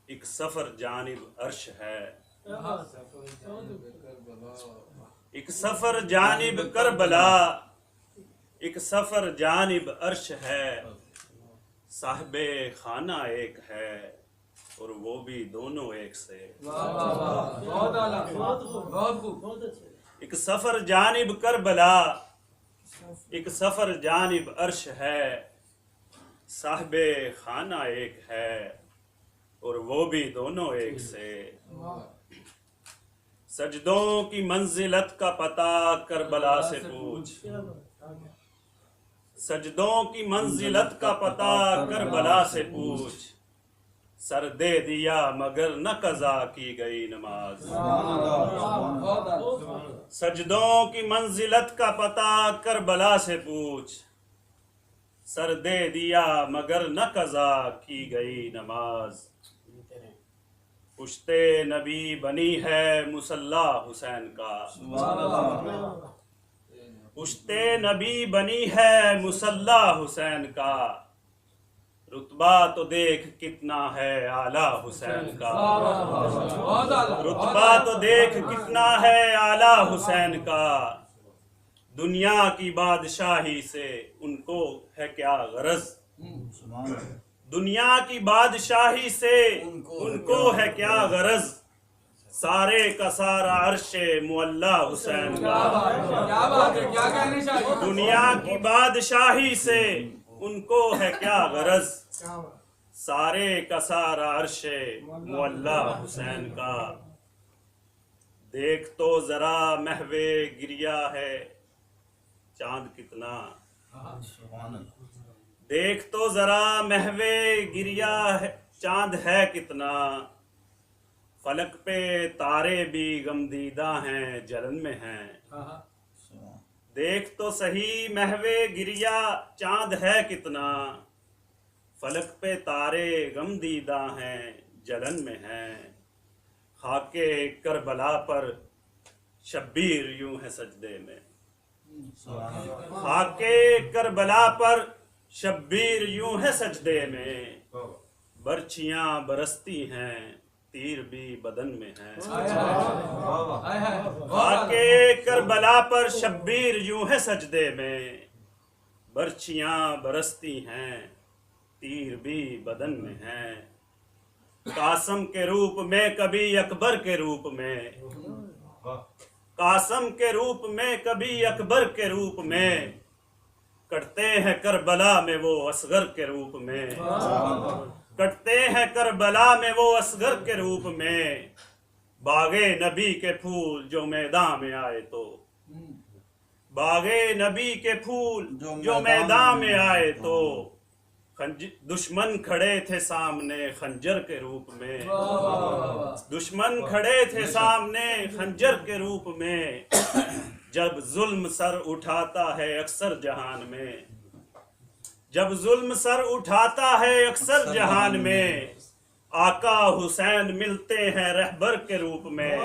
ایک سفر جانب عرش ہے، ایک سفر جانب کربلا، ایک سفر جانب عرش ہے، صاحب خانہ ایک ہے اور وہ بھی دونوں ایک سے۔ ایک سفر جانب کربلا، ایک سفر جانب عرش ہے، صاحب خانہ ایک ہے اور وہ بھی دونوں ایک سے۔ سجدوں کی منزلت کا پتہ کربلا سے پوچھ، سجدوں کی منزلت کا پتہ کربلا سے پوچھ، سر دے دیا مگر نہ قضا کی گئی نماز۔ سجدوں کی منزلت کا پتہ کربلا سے پوچھ، سر دے دیا مگر نہ قضا کی گئی نماز۔ پشت نبی بنی ہے مصلی حسین کا، پشت نبی بنی ہے مصلی حسین کا، رتبہ تو دیکھ کتنا ہے اعلیٰ حسین کا، رتبہ تو دیکھ کتنا ہے اعلیٰ حسین کا۔ دنیا کی بادشاہی سے ان کو ہے کیا غرض، دنیا کی بادشاہی سے ان کو ہے کیا غرض، سارے کا سارا عرش معلی حسین کا۔ دنیا کی بادشاہی سے ان کو ہے کیا غرض، سارے کا سارا عرش معلی حسین کا۔ دیکھ تو ذرا محو گریہ ہے چاند کتنا، دیکھ تو ذرا محو گریہ ہے چاند ہے کتنا، فلک پہ تارے بھی غم دیدہ ہیں جلن میں ہیں۔ دیکھ تو صحیح محو گریہ چاند ہے کتنا، فلک پہ تارے غم دیدہ ہیں جلن میں ہیں۔ خاک کربلا پر شبیر یوں ہے سجدے میں، خاک کربلا پر شبیر یوں ہے سجدے میں، برچیاں برستی ہیں تیر بھی بدن میں ہیں۔ خاک کربلا پر شبیر یوں ہے سجدے میں، برچیاں برستی ہیں تیر بھی بدن میں ہیں۔ قاسم کے روپ میں کبھی اکبر کے روپ میں، قاسم کے روپ میں کبھی اکبر کے روپ میں، کٹتے ہیں کربلا میں وہ اصغر کے روپ میں، کٹتے ہیں کربلا میں وہ اصغر کے روپ میں۔ باغ نبی کے پھول جو میدان میں آئے تو، باغ نبی کے پھول جو میدان میں آئے تو، دشمن کھڑے تھے سامنے خنجر کے روپ میں، دشمن کھڑے تھے سامنے خنجر کے روپ میں۔ جب ظلم سر اٹھاتا ہے اکثر جہان میں، جب ظلم سر اٹھاتا ہے اکثر جہان میں، آقا حسین ملتے ہیں رہبر کے روپ میں۔